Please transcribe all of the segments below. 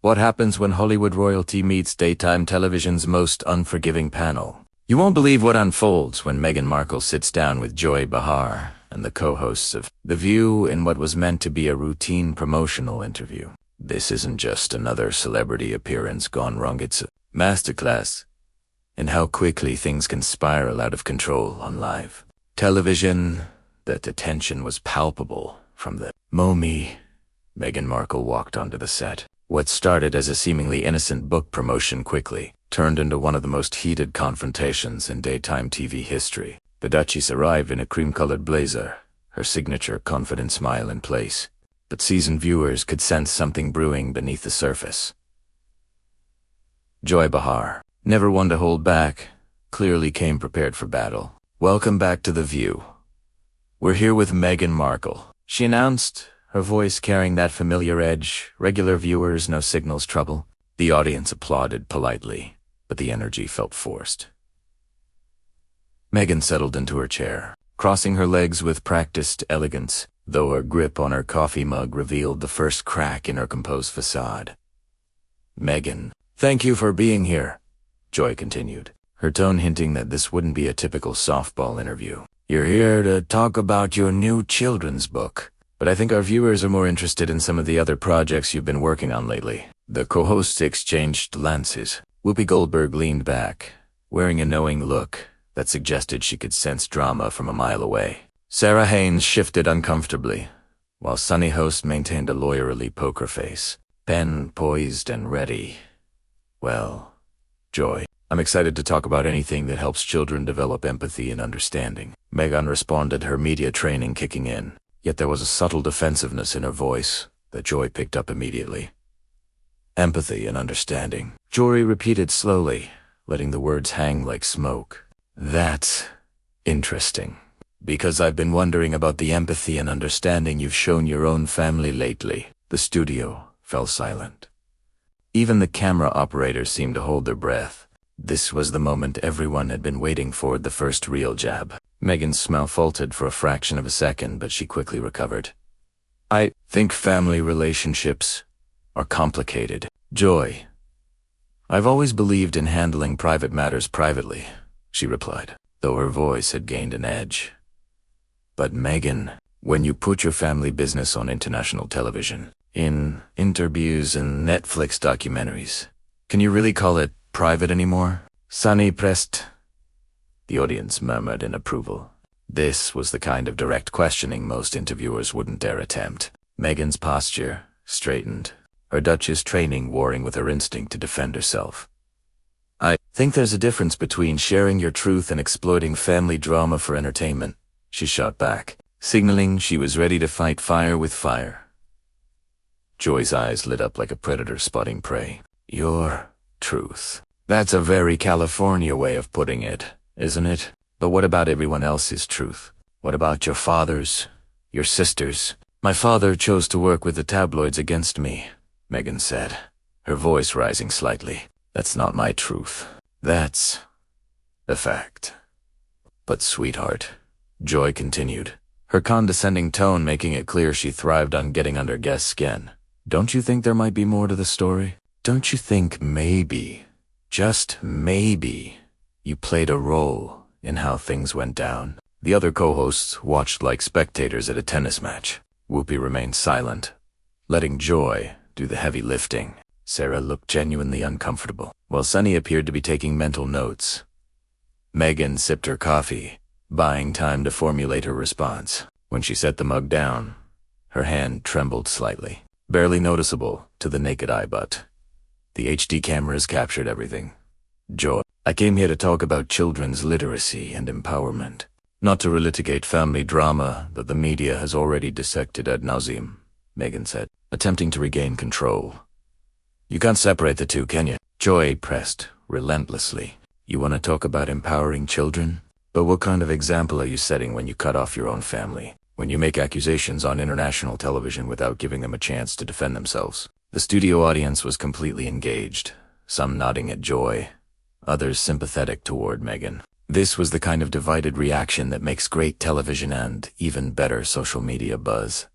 What happens when Hollywood royalty meets daytime television's most unforgiving panel? You won't believe what unfolds when Meghan Markle sits down with Joy Behar and the co-hosts of The View in what was meant to be a routine promotional interview. This isn't just another celebrity appearance gone wrong, it's a masterclass in how quickly things can spiral out of control on live television. That the tension was palpable from the moment Meghan Markle walked onto the set. What started as a seemingly innocent book promotion quickly turned into one of the most heated confrontations in daytime TV history. The Duchess arrived in a cream-colored blazer, her signature confident smile in place, but seasoned viewers could sense something brewing beneath the surface. Joy Behar, never one to hold back, clearly came prepared for battle. "Welcome back to The View. We're here with Meghan Markle," she announced, her voice carrying that familiar edge. Regular viewers, no signals trouble. The audience applauded politely, but the energy felt forced. Meghan settled into her chair, crossing her legs with practiced elegance, though her grip on her coffee mug revealed the first crack in her composed facade. "Meghan, thank you for being here," Joy continued, her tone hinting that this wouldn't be a typical softball interview. "You're here to talk about your new children's book, but I think our viewers are more interested in some of the other projects you've been working on lately." The co-hosts exchanged glances. Whoopi Goldberg leaned back, wearing a knowing look that suggested she could sense drama from a mile away. Sarah Haynes shifted uncomfortably, while Sunny Host maintained a lawyerly poker face, pen poised and ready. "Well, Joy, I'm excited to talk about anything that helps children develop empathy and understanding." Meghan responded, her media training kicking in, yet there was a subtle defensiveness in her voice that Joy picked up immediately. "Empathy and understanding," Jory repeated slowly, letting the words hang like smoke. "That's interesting, because I've been wondering about the empathy and understanding you've shown your own family lately." The studio fell silent. Even the camera operators seemed to hold their breath. This was the moment everyone had been waiting for, the first real jab. Meghan's smile faltered for a fraction of a second, but she quickly recovered. "I think family relationships are complicated, Joy. I've always believed in handling private matters privately," she replied, though her voice had gained an edge. "But Meghan, when you put your family business on international television, in interviews and Netflix documentaries, can you really call it private anymore?" Sunny pressed. The audience murmured in approval. This was the kind of direct questioning most interviewers wouldn't dare attempt. Meghan's posture straightened, her Duchess training warring with her instinct to defend herself. "I think there's a difference between sharing your truth and exploiting family drama for entertainment," she shot back, signaling she was ready to fight fire with fire. Joy's eyes lit up like a predator spotting prey. "Your truth. That's a very California way of putting it, isn't it? But what about everyone else's truth? What about your father's, your sister's?" "My father chose to work with the tabloids against me," Meghan said, her voice rising slightly. "That's not my truth. That's a fact." "But sweetheart," Joy continued, her condescending tone making it clear she thrived on getting under guests' skin, "don't you think there might be more to the story? Don't you think maybe, just maybe, you played a role in how things went down?" The other co-hosts watched like spectators at a tennis match. Whoopi remained silent, letting Joy do the heavy lifting. Sarah looked genuinely uncomfortable, while Sunny appeared to be taking mental notes. Meghan sipped her coffee, buying time to formulate her response. When she set the mug down, her hand trembled slightly, barely noticeable to the naked eye, but the HD cameras captured everything. "Joy, I came here to talk about children's literacy and empowerment, not to relitigate family drama that the media has already dissected ad nauseum," Meghan said, attempting to regain control. "You can't separate the two, can you?" Joy pressed relentlessly. "You want to talk about empowering children? But what kind of example are you setting when you cut off your own family? When you make accusations on international television without giving them a chance to defend themselves?" The studio audience was completely engaged, some nodding at Joy, others sympathetic toward Meghan. This was the kind of divided reaction that makes great television and, even better, social media buzz.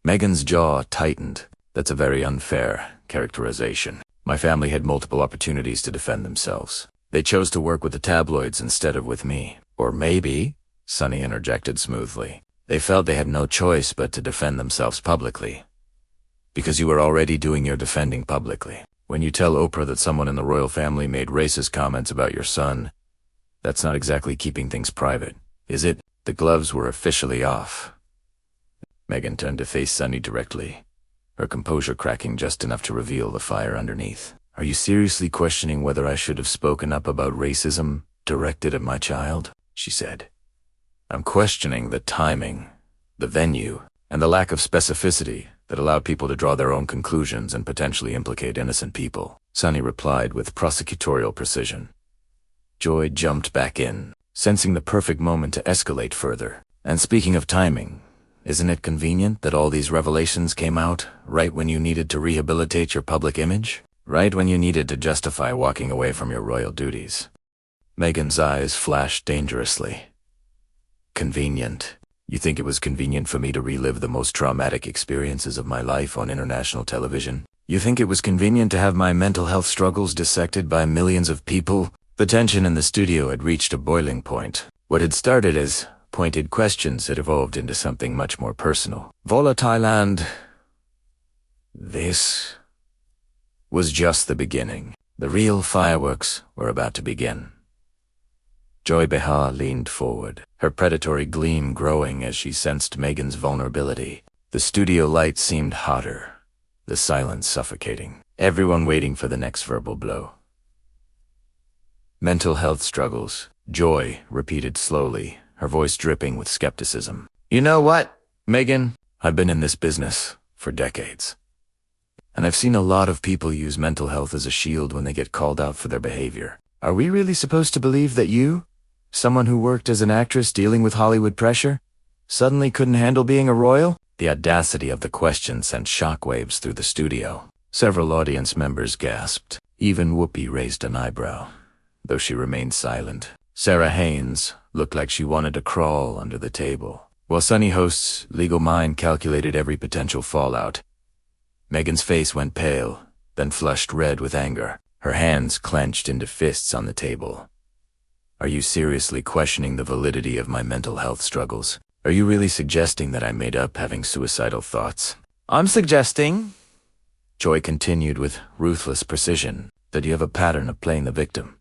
Meghan's jaw tightened, That's a very unfair characterization. My family had multiple opportunities to defend themselves. They chose to work with the tabloids instead of with me. Or maybe, Sonny interjected smoothly, they felt they had no choice but to defend themselves publicly. Because you were already doing your defending publicly. When you tell Oprah that someone in the royal family made racist comments about your son, that's not exactly keeping things private, is it? The gloves were officially off. Meghan turned to face Sonny directly, her composure cracking just enough to reveal the fire underneath. Are you seriously questioning whether I should have spoken up about racism directed at my child? She said. I'm questioning the timing, the venue, and the lack of specificity that allowed people to draw their own conclusions and potentially implicate innocent people, Sonny replied with prosecutorial precision. Joy jumped back in, sensing the perfect moment to escalate further. And speaking of timing, isn't it convenient that all these revelations came out right when you needed to rehabilitate your public image? Right when you needed to justify walking away from your royal duties? Meghan's eyes flashed dangerously. Convenient. You think it was convenient for me to relive the most traumatic experiences of my life on international television? You think it was convenient to have my mental health struggles dissected by millions of people? The tension in the studio had reached a boiling point. What had started as pointed questions had evolved into something much more personal, volatile, and this was just the beginning. The real fireworks were about to begin. Joy Behar leaned forward, her predatory gleam growing as she sensed Meghan's vulnerability. The studio lights seemed hotter, the silence suffocating, everyone waiting for the next verbal blow. Mental health struggles, Joy repeated slowly, her voice dripping with skepticism. You know what, Meghan? I've been in this business for decades. And I've seen a lot of people use mental health as a shield when they get called out for their behavior. Are we really supposed to believe that you, someone who worked as an actress dealing with Hollywood pressure, suddenly couldn't handle being a royal? The audacity of the question sent shockwaves through the studio. Several audience members gasped. Even Whoopi raised an eyebrow, though she remained silent. Sarah Haynes looked like she wanted to crawl under the table. While Sunny Host's legal mind calculated every potential fallout, Meghan's face went pale, then flushed red with anger. Her hands clenched into fists on the table. Are you seriously questioning the validity of my mental health struggles? Are you really suggesting that I made up having suicidal thoughts? I'm suggesting, Joy continued with ruthless precision, that you have a pattern of playing the victim.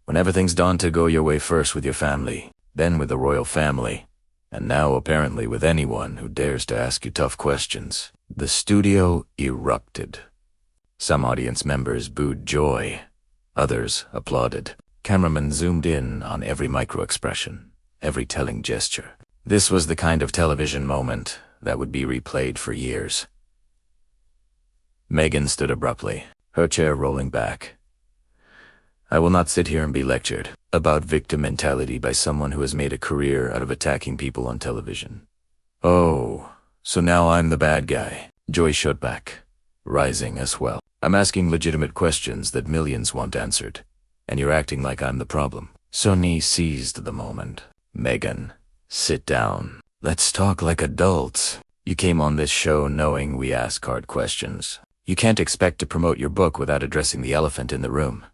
When everything's done to go your way first with your family, then with the royal family, and now apparently with anyone who dares to ask you tough questions. The studio erupted. Some audience members booed Joy. Others applauded. Cameramen zoomed in on every micro-expression, every telling gesture. This was the kind of television moment that would be replayed for years. Meghan stood abruptly, her chair rolling back. I will not sit here and be lectured about victim mentality by someone who has made a career out of attacking people on television. Oh, so now I'm the bad guy. Joy shot back, rising as well. I'm asking legitimate questions that millions want answered, and you're acting like I'm the problem. Sonny seized the moment. Meghan, sit down. Let's talk like adults. You came on this show knowing we ask hard questions. You can't expect to promote your book without addressing the elephant in the room.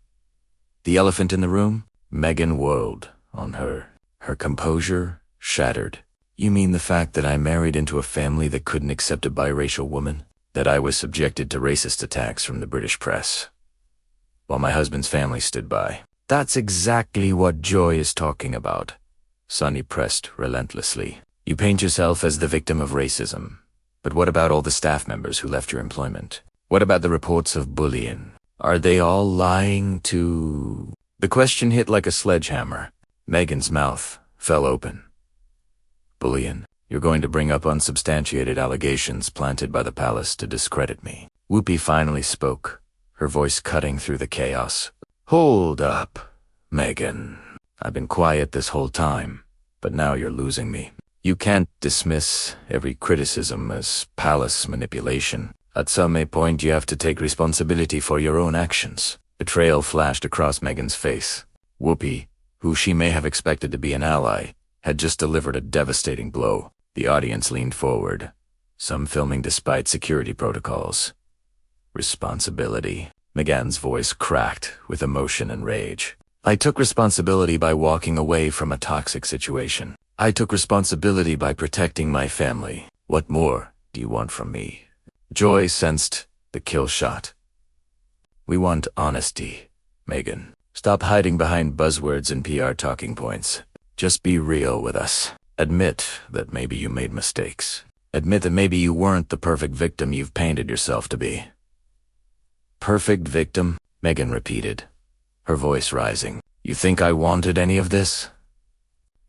The elephant in the room? Meghan whirled on her, her composure shattered. You mean the fact that I married into a family that couldn't accept a biracial woman? That I was subjected to racist attacks from the British press, while my husband's family stood by? That's exactly what Joy is talking about. Sonny pressed relentlessly. You paint yourself as the victim of racism. But what about all the staff members who left your employment? What about the reports of bullying? Are they all lying to... The question hit like a sledgehammer. Meghan's mouth fell open. Bullying. You're going to bring up unsubstantiated allegations planted by the palace to discredit me. Whoopi finally spoke, her voice cutting through the chaos. Hold up, Meghan. I've been quiet this whole time, but now you're losing me. You can't dismiss every criticism as palace manipulation. At some point you have to take responsibility for your own actions. Betrayal flashed across Meghan's face. Whoopi, who she may have expected to be an ally, had just delivered a devastating blow. The audience leaned forward, Some filming despite security protocols. Responsibility. Meghan's voice cracked with emotion and rage. I took responsibility by walking away from a toxic situation. I took responsibility by protecting my family. What more do you want from me? Joy sensed the kill shot. We want honesty, Meghan. Stop hiding behind buzzwords and PR talking points. Just be real with us. Admit that maybe you made mistakes. Admit that maybe you weren't the perfect victim you've painted yourself to be. Perfect victim? Meghan repeated, her voice rising. You think I wanted any of this?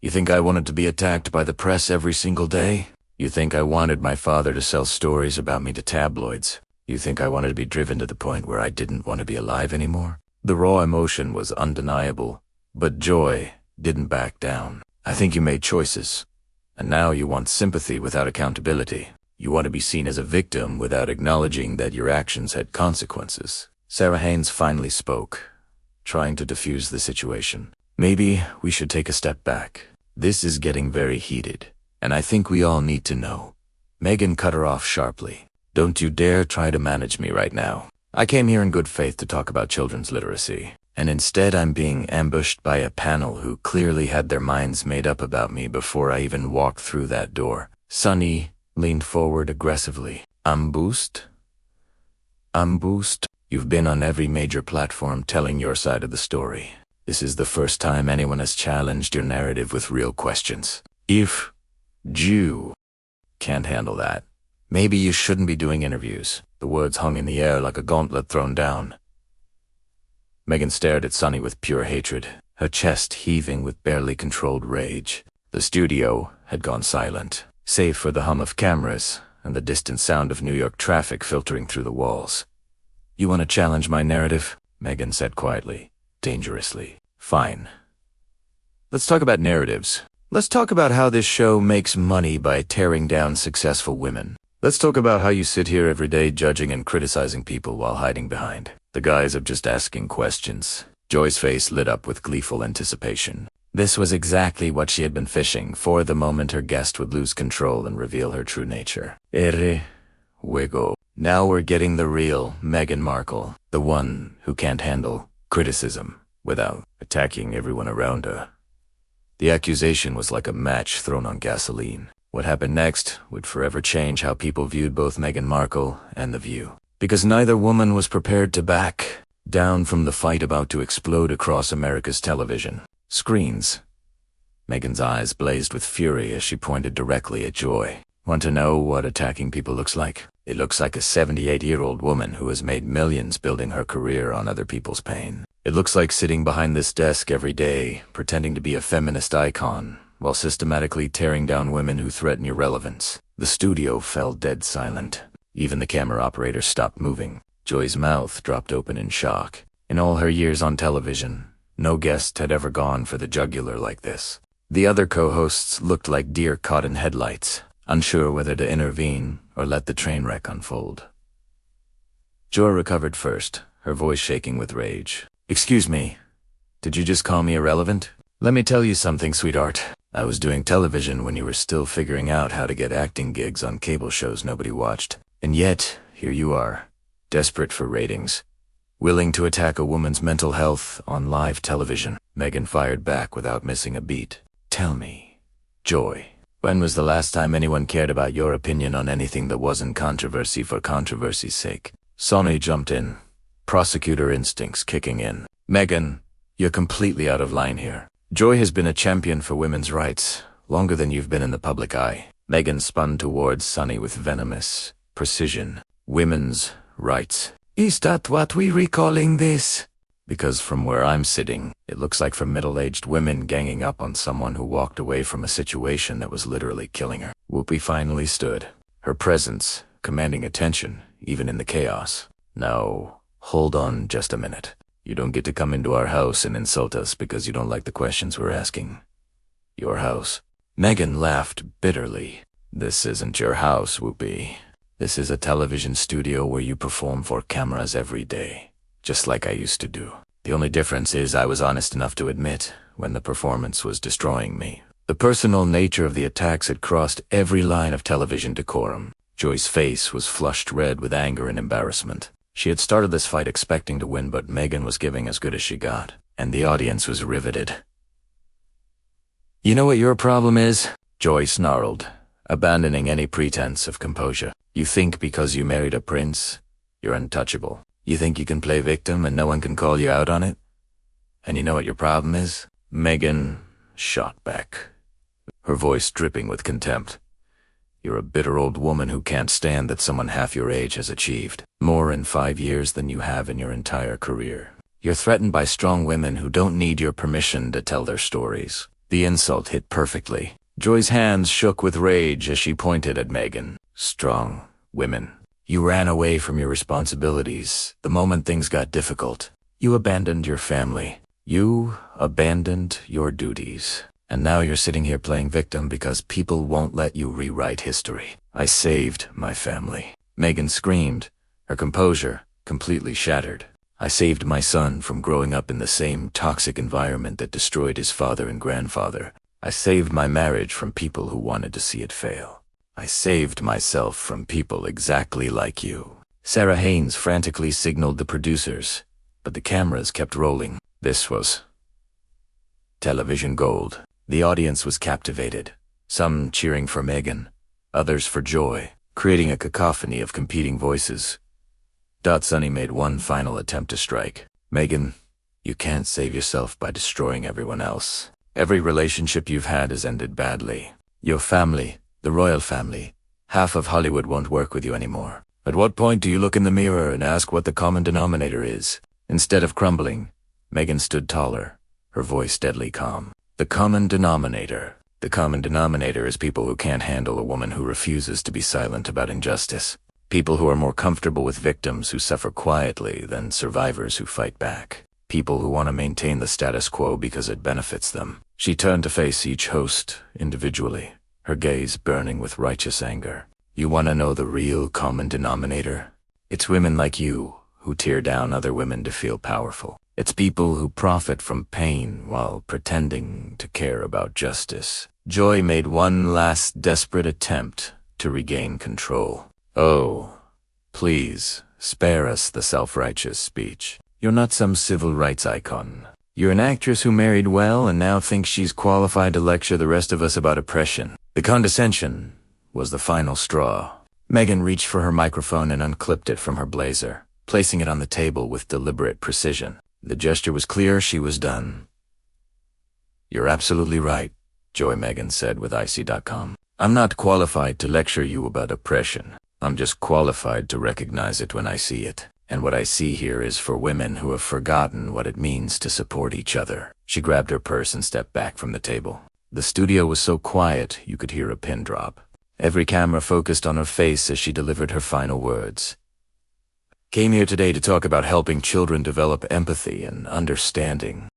You think I wanted to be attacked by the press every single day? You think I wanted my father to sell stories about me to tabloids? You think I wanted to be driven to the point where I didn't want to be alive anymore? The raw emotion was undeniable, but Joy didn't back down. I think you made choices, and now you want sympathy without accountability. You want to be seen as a victim without acknowledging that your actions had consequences. Sarah Haynes finally spoke, trying to diffuse the situation. Maybe we should take a step back. This is getting very heated, and I think we all need to know. Meghan cut her off sharply. Don't you dare try to manage me right now. I came here in good faith to talk about children's literacy, and instead I'm being ambushed by a panel who clearly had their minds made up about me before I even walked through that door. Sunny leaned forward aggressively. Ambushed? Ambushed? You've been on every major platform telling your side of the story. This is the first time anyone has challenged your narrative with real questions. If you can't handle that, maybe you shouldn't be doing interviews. The words hung in the air like a gauntlet thrown down. Meghan stared at Sunny with pure hatred, her chest heaving with barely controlled rage. The studio had gone silent, save for the hum of cameras and the distant sound of New York traffic filtering through the walls. You want to challenge my narrative? Meghan said quietly, dangerously. Fine. Let's talk about narratives. Let's talk about how this show makes money by tearing down successful women. Let's talk about how you sit here every day judging and criticizing people while hiding behind the guise of just asking questions. Joy's face lit up with gleeful anticipation. This was exactly what she had been fishing for, the moment her guest would lose control and reveal her true nature. Wiggle. Now we're getting the real Meghan Markle, the one who can't handle criticism without attacking everyone around her. The accusation was like a match thrown on gasoline. What happened next would forever change how people viewed both Meghan Markle and The View, because neither woman was prepared to back down from the fight about to explode across America's television screens. Meghan's eyes blazed with fury as she pointed directly at Joy. Want to know what attacking people looks like? It looks like a 78-year-old woman who has made millions building her career on other people's pain. It looks like sitting behind this desk every day, pretending to be a feminist icon, while systematically tearing down women who threaten your relevance. The studio fell dead silent. Even the camera operator stopped moving. Joy's mouth dropped open in shock. In all her years on television, no guest had ever gone for the jugular like this. The other co-hosts looked like deer caught in headlights, unsure whether to intervene or let the train wreck unfold. Joy recovered first, her voice shaking with rage. Excuse me, did you just call me irrelevant? Let me tell you something, sweetheart. I was doing television when you were still figuring out how to get acting gigs on cable shows nobody watched. And yet, here you are, desperate for ratings, willing to attack a woman's mental health on live television. Meghan fired back without missing a beat. Tell me, Joy, when was the last time anyone cared about your opinion on anything that wasn't controversy for controversy's sake? Sonny jumped in, prosecutor instincts kicking in. Meghan, you're completely out of line here. Joy has been a champion for women's rights longer than you've been in the public eye. Meghan spun towards Sonny with venomous precision. Women's rights. Is that what we're calling this? Because from where I'm sitting, it looks like for middle-aged women ganging up on someone who walked away from a situation that was literally killing her. Whoopi finally stood, her presence commanding attention, even in the chaos. Now, hold on just a minute. You don't get to come into our house and insult us because you don't like the questions we're asking. Your house. Meghan laughed bitterly. This isn't your house, Whoopi. This is a television studio where you perform for cameras every day, just like I used to do. The only difference is I was honest enough to admit when the performance was destroying me. The personal nature of the attacks had crossed every line of television decorum. Joy's face was flushed red with anger and embarrassment. She had started this fight expecting to win, but Meghan was giving as good as she got, and the audience was riveted. "You know what your problem is?" Joy snarled, abandoning any pretense of composure. "You think because you married a prince, you're untouchable. You think you can play victim and no one can call you out on it? And you know what your problem is?" Meghan shot back, her voice dripping with contempt. "You're a bitter old woman who can't stand that someone half your age has achieved more in 5 years than you have in your entire career. You're threatened by strong women who don't need your permission to tell their stories." The insult hit perfectly. Joy's hands shook with rage as she pointed at Meghan. "Strong women. You ran away from your responsibilities the moment things got difficult. You abandoned your family. You abandoned your duties. And now you're sitting here playing victim because people won't let you rewrite history. I saved my family." Meghan screamed, her composure completely shattered. "I saved my son from growing up in the same toxic environment that destroyed his father and grandfather. I saved my marriage from people who wanted to see it fail. I saved myself from people exactly like you." Sarah Haynes frantically signaled the producers, but the cameras kept rolling. This was television gold. The audience was captivated, some cheering for Meghan, others for Joy, creating a cacophony of competing voices. Sunny made one final attempt to strike. "Meghan, you can't save yourself by destroying everyone else. Every relationship you've had has ended badly. Your family, the royal family, half of Hollywood won't work with you anymore. At what point do you look in the mirror and ask what the common denominator is?" Instead of crumbling, Meghan stood taller, her voice deadly calm. "The common denominator. The common denominator is people who can't handle a woman who refuses to be silent about injustice. People who are more comfortable with victims who suffer quietly than survivors who fight back. People who want to maintain the status quo because it benefits them." She turned to face each host individually, her gaze burning with righteous anger. "You want to know the real common denominator? It's women like you who tear down other women to feel powerful. It's people who profit from pain while pretending to care about justice." Joy made one last desperate attempt to regain control. "Oh, please, spare us the self-righteous speech. You're not some civil rights icon. You're an actress who married well and now thinks she's qualified to lecture the rest of us about oppression." The condescension was the final straw. Meghan reached for her microphone and unclipped it from her blazer, placing it on the table with deliberate precision. The gesture was clear. She was done. "You're absolutely right," Joy Meghan said with IC.com. "I'm not qualified to lecture you about oppression. I'm just qualified to recognize it when I see it. And what I see here is for women who have forgotten what it means to support each other." She grabbed her purse and stepped back from the table. The studio was so quiet you could hear a pin drop. Every camera focused on her face as she delivered her final words. "Came here today to talk about helping children develop empathy and understanding.